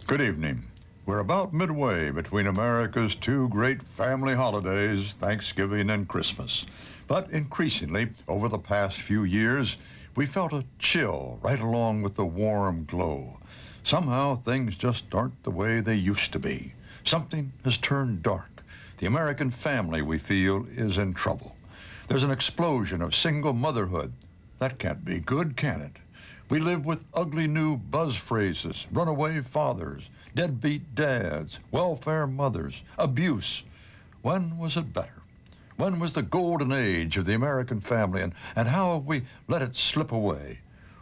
Good evening. We're about midway between America's two great family holidays, Thanksgiving and Christmas. But increasingly, over the past few years, we felt a chill right along with the warm glow. Somehow things just aren't the way they used to be. Something has turned dark. The American family, we feel, is in trouble. There's an explosion of single motherhood. That can't be good, can it? We live with ugly new buzz phrases, runaway fathers, deadbeat dads, welfare mothers, abuse. When was it better? When was the golden age of the American family, and how have we let it slip away?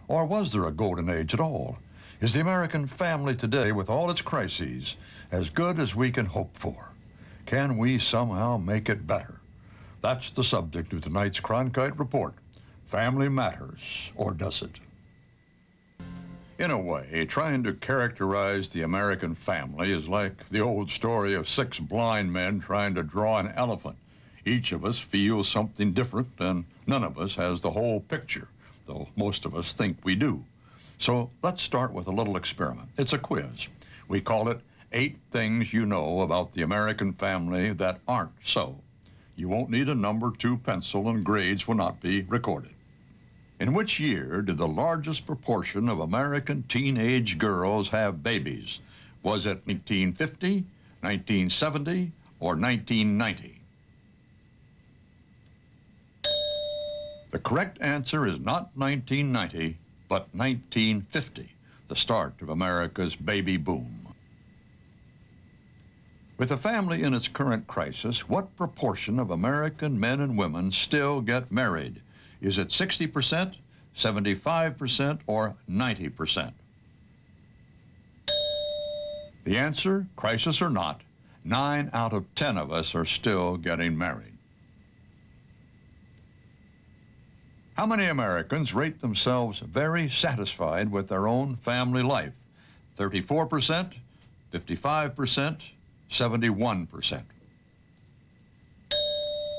Or was there a golden age at all? Is the American family today, with all its crises, as good as we can hope for? Can we somehow make it better? That's the subject of tonight's Cronkite Report. Family matters, or does it? In a way, trying to characterize the American family is like the old story of 6 blind men trying to draw an elephant. Each of us feels something different, and none of us has the whole picture, though most of us think we do. So let's start with a little experiment. It's a quiz. We call it 8 Things You Know About the American Family That Aren't So. You won't need a number 2 pencil, and grades will not be recorded. In which year did the largest proportion of American teenage girls have babies? Was it 1950, 1970, or 1990? The correct answer is not 1990, but 1950, the start of America's baby boom. With the family in its current crisis, what proportion of American men and women still get married? Is it 60%, 75%, or 90%? The answer, crisis or not, 9 out of 10 of us are still getting married. How many Americans rate themselves very satisfied with their own family life? 34%, 55%, 71%.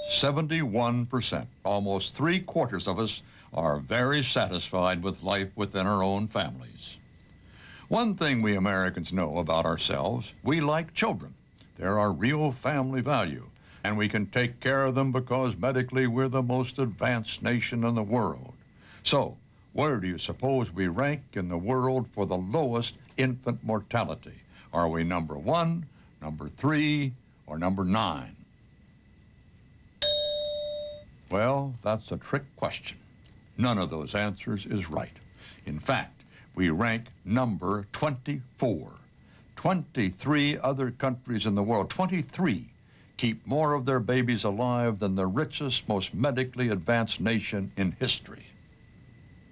71%. Almost 3/4 of us are very satisfied with life within our own families. One thing we Americans know about ourselves, we like children. They're our real family value, and we can take care of them because medically we're the most advanced nation in the world. So, where do you suppose we rank in the world for the lowest infant mortality? Are we number 1, number 3, or number 9? Well, that's a trick question. None of those answers is right. In fact, we rank number 24. 23 other countries in the world, 23, keep more of their babies alive than the richest, most medically advanced nation in history.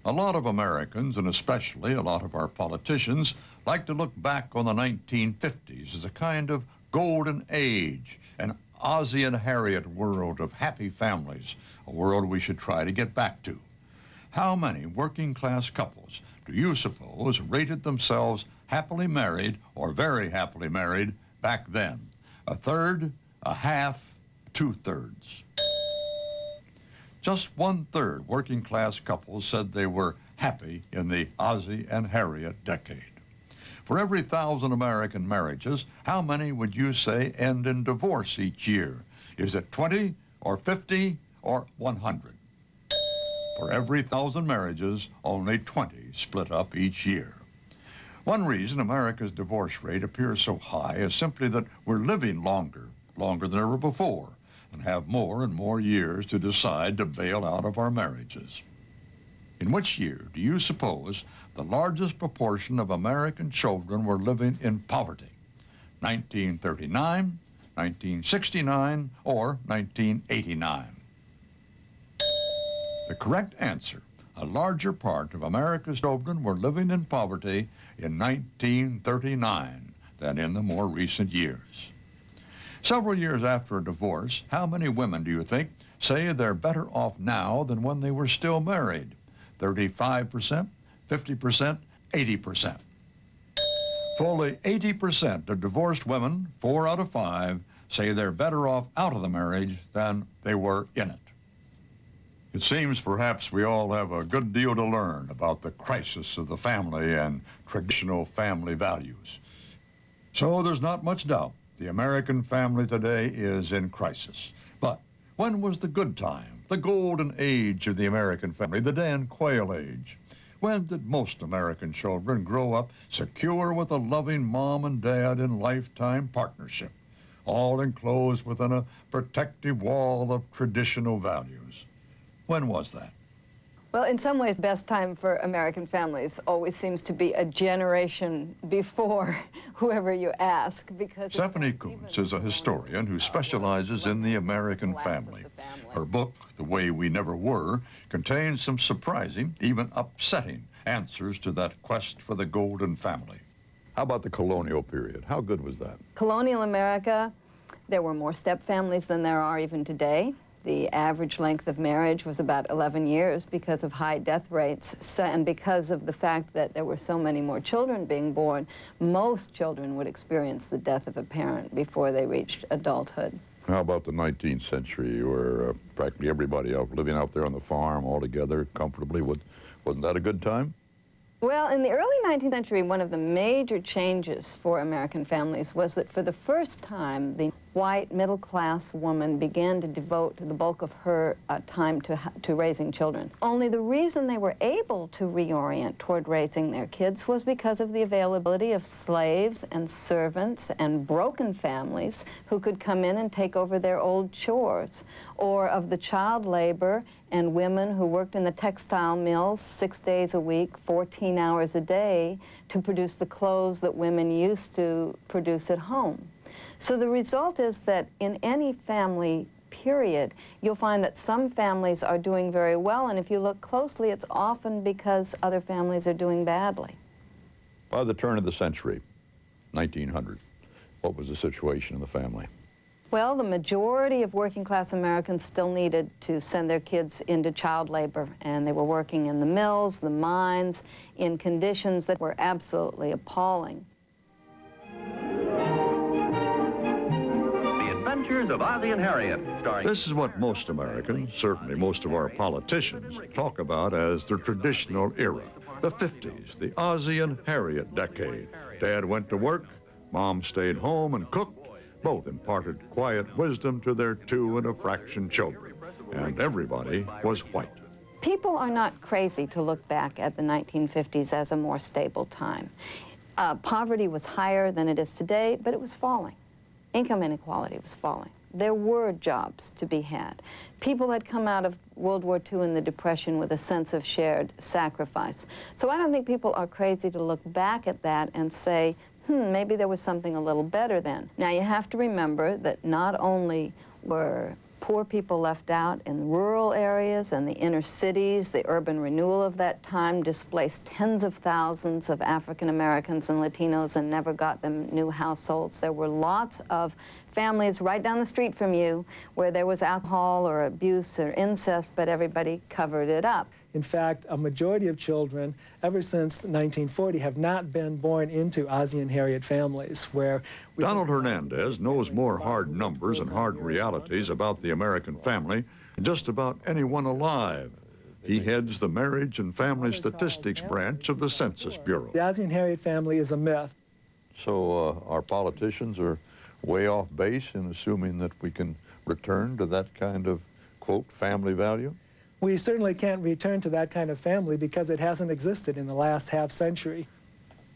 A lot of Americans, and especially a lot of our politicians, like to look back on the 1950s as a kind of golden age, an Ozzie and Harriet world of happy families, a world we should try to get back to. How many working-class couples do you suppose rated themselves happily married or very happily married back then? A third, a half, 2/3. Just 1/3 working-class couples said they were happy in the Ozzie and Harriet decade. For every 1,000 American marriages, how many would you say end in divorce each year? Is it 20 or 50 or 100? For every 1,000 marriages, only 20 split up each year. One reason America's divorce rate appears so high is simply that we're living longer than ever before, and have more and more years to decide to bail out of our marriages. In which year do you suppose the largest proportion of American children were living in poverty? 1939, 1969, or 1989? The correct answer, a larger part of America's children were living in poverty in 1939 than in the more recent years. Several years after a divorce, how many women do you think say they're better off now than when they were still married? 35%, 50%, 80%. Fully 80% of divorced women, 4 out of 5, say they're better off out of the marriage than they were in it. It seems perhaps we all have a good deal to learn about the crisis of the family and traditional family values. So there's not much doubt the American family today is in crisis. But when was the good time, the golden age of the American family, the Dan Quayle age? When did most American children grow up secure with a loving mom and dad in lifetime partnership, all enclosed within a protective wall of traditional values? When was that? Well, in some ways, the best time for American families always seems to be a generation before whoever you ask, because Stephanie Kuntz is a historian who specializes in the American family. Her book, The Way We Never Were, contains some surprising, even upsetting answers to that quest for the golden family. How about the colonial period? How good was that? Colonial America, there were more step families than there are even today. The average length of marriage was about 11 years because of high death rates, and because of the fact that there were so many more children being born, most children would experience the death of a parent before they reached adulthood. How about the 19th century, where practically everybody living out there on the farm all together comfortably? Wasn't that a good time? Well, in the early 19th century, one of the major changes for American families was that for the first time, the white middle-class woman began to devote the bulk of her time to raising children. Only the reason they were able to reorient toward raising their kids was because of the availability of slaves and servants and broken families who could come in and take over their old chores, or of the child labor and women who worked in the textile mills 6 days a week, 14 hours a day, to produce the clothes that women used to produce at home. So the result is that in any family period, you'll find that some families are doing very well, and if you look closely, it's often because other families are doing badly. By the turn of the century, 1900, what was the situation in the family? Well, the majority of working-class Americans still needed to send their kids into child labor, and they were working in the mills, the mines, in conditions that were absolutely appalling. Of Ozzie and Harriet, This is what most Americans, certainly most of our politicians, talk about as the traditional era, the 50s, the Ozzie and Harriet decade. Dad went to work, Mom stayed home and cooked. Both imparted quiet wisdom to their 2 and a fraction children, and everybody was white. People are not crazy to look back at the 1950s as a more stable time. Poverty was higher than it is today, but it was falling. Income inequality was falling. There were jobs to be had. People had come out of World War II and the Depression with a sense of shared sacrifice. So I don't think people are crazy to look back at that and say, maybe there was something a little better then. Now you have to remember that not only were poor people left out in rural areas and the inner cities, the urban renewal of that time displaced tens of thousands of African Americans and Latinos and never got them new households. There were lots of families right down the street from you where there was alcohol or abuse or incest, but everybody covered it up. In fact, a majority of children, ever since 1940, have not been born into Ozzie and Harriet families, where... Donald Hernandez knows more hard numbers and hard realities about the American family than just about anyone alive. He heads the Marriage and Family Statistics branch of the Census Bureau. The Ozzie and Harriet family is a myth. So our politicians are way off base in assuming that we can return to that kind of, quote, family value? We certainly can't return to that kind of family because it hasn't existed in the last half-century.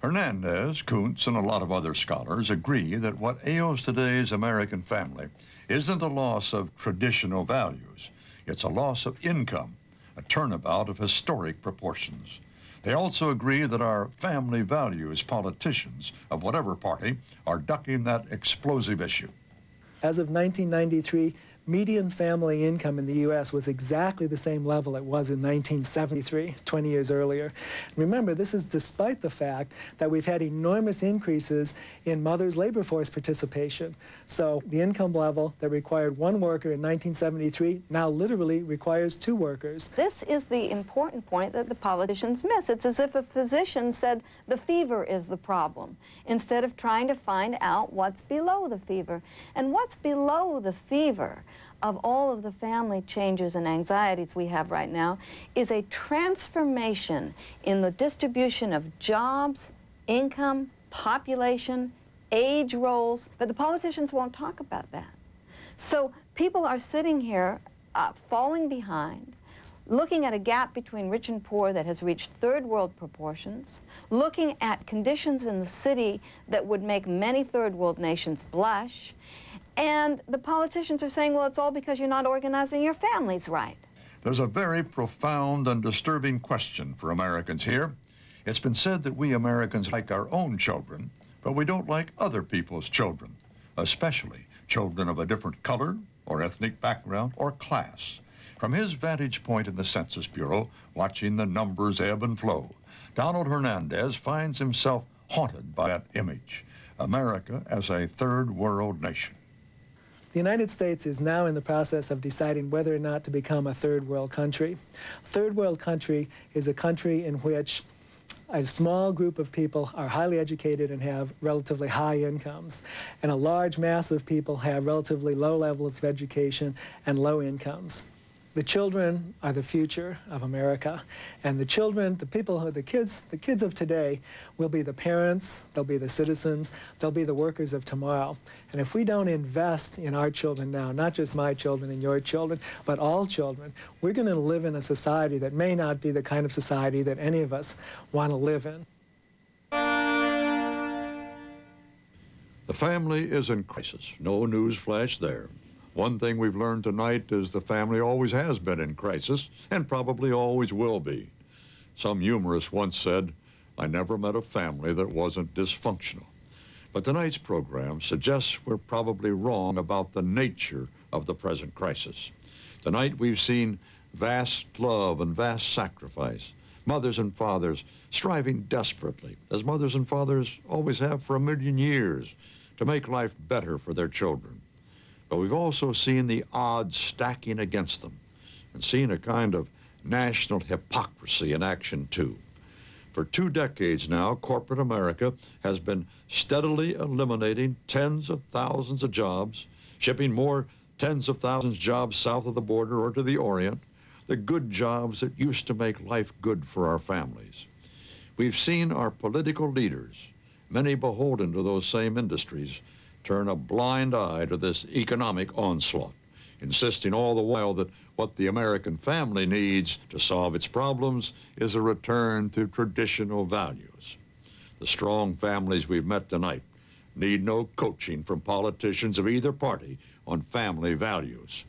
Hernandez, Kuntz, and a lot of other scholars agree that what ails today's American family isn't a loss of traditional values. It's a loss of income, a turnabout of historic proportions. They also agree that our family values politicians of whatever party are ducking that explosive issue. As of 1993, median family income in the U.S. was exactly the same level it was in 1973, 20 years earlier. Remember, this is despite the fact that we've had enormous increases in mothers' labor force participation. So the income level that required 1 worker in 1973 now literally requires 2 workers. This is the important point that the politicians miss. It's as if a physician said the fever is the problem, instead of trying to find out what's below the fever. And what's below the fever of all of the family changes and anxieties we have right now is a transformation in the distribution of jobs, income, population, age roles, but the politicians won't talk about that. So people are sitting here falling behind, looking at a gap between rich and poor that has reached third world proportions, looking at conditions in the city that would make many third world nations blush, and the politicians are saying, well, it's all because you're not organizing your families right. There's a very profound and disturbing question for Americans here. It's been said that we Americans like our own children, but we don't like other people's children, especially children of a different color or ethnic background or class. From his vantage point in the Census Bureau, watching the numbers ebb and flow, Donald Hernandez finds himself haunted by that image, America as a third world nation. The United States is now in the process of deciding whether or not to become a third world country. A third world country is a country in which a small group of people are highly educated and have relatively high incomes, and a large mass of people have relatively low levels of education and low incomes. The children are the future of America, and the children, the kids of today will be the parents, they'll be the citizens, they'll be the workers of tomorrow. And if we don't invest in our children now, not just my children and your children, but all children, we're going to live in a society that may not be the kind of society that any of us want to live in. The family is in crisis. No news flash there. One thing we've learned tonight is the family always has been in crisis and probably always will be. Some humorist once said, "I never met a family that wasn't dysfunctional." But tonight's program suggests we're probably wrong about the nature of the present crisis. Tonight we've seen vast love and vast sacrifice, mothers and fathers striving desperately, as mothers and fathers always have for 1,000,000 years, to make life better for their children. But we've also seen the odds stacking against them and seen a kind of national hypocrisy in action too. For 2 decades now, corporate America has been steadily eliminating tens of thousands of jobs, shipping more tens of thousands of jobs south of the border or to the Orient, the good jobs that used to make life good for our families. We've seen our political leaders, many beholden to those same industries, turn a blind eye to this economic onslaught, insisting all the while that what the American family needs to solve its problems is a return to traditional values. The strong families we've met tonight need no coaching from politicians of either party on family values.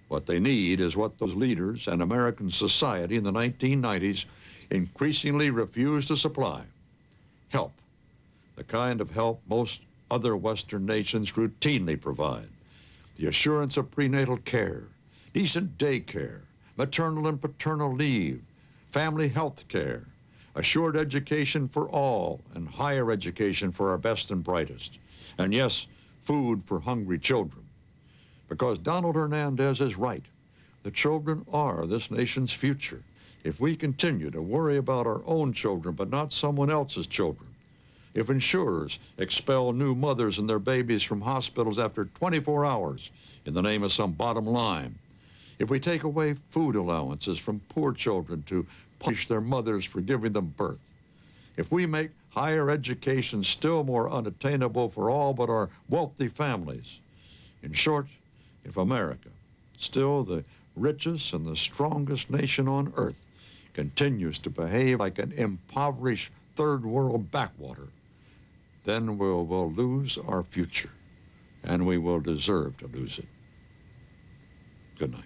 What they need is what those leaders and American society in the 1990s increasingly refused to supply: help, the kind of help most other Western nations routinely provide. The assurance of prenatal care, decent daycare, maternal and paternal leave, family health care, assured education for all, and higher education for our best and brightest. And yes, food for hungry children. Because Donald Hernandez is right. The children are this nation's future. If we continue to worry about our own children but not someone else's children, if insurers expel new mothers and their babies from hospitals after 24 hours in the name of some bottom line, if we take away food allowances from poor children to punish their mothers for giving them birth, if we make higher education still more unattainable for all but our wealthy families, in short, if America, still the richest and the strongest nation on earth, continues to behave like an impoverished third world backwater, then we'll lose our future, and we will deserve to lose it. Good night.